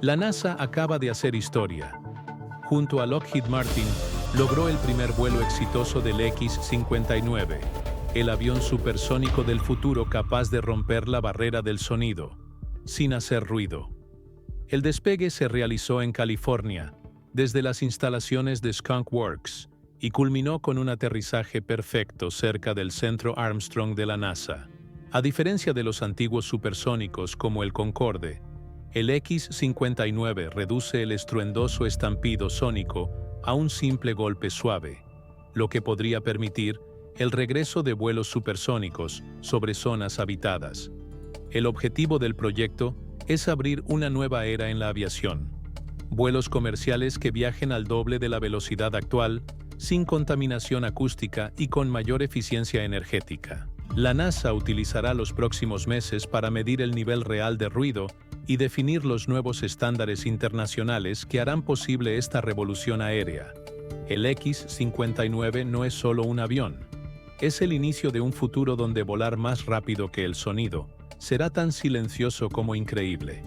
La NASA acaba de hacer historia. Junto a Lockheed Martin, logró el primer vuelo exitoso del X-59, el avión supersónico del futuro capaz de romper la barrera del sonido, sin hacer ruido. El despegue se realizó en California, desde las instalaciones de Skunk Works, y culminó con un aterrizaje perfecto cerca del centro Armstrong de la NASA. A diferencia de los antiguos supersónicos como el Concorde, el X-59 reduce el estruendoso estampido sónico a un simple golpe suave, lo que podría permitir el regreso de vuelos supersónicos sobre zonas habitadas. El objetivo del proyecto es abrir una nueva era en la aviación. Vuelos comerciales que viajen al doble de la velocidad actual, sin contaminación acústica y con mayor eficiencia energética. La NASA utilizará los próximos meses para medir el nivel real de ruido y definir los nuevos estándares internacionales que harán posible esta revolución aérea. El X-59 no es solo un avión. Es el inicio de un futuro donde volar más rápido que el sonido será tan silencioso como increíble.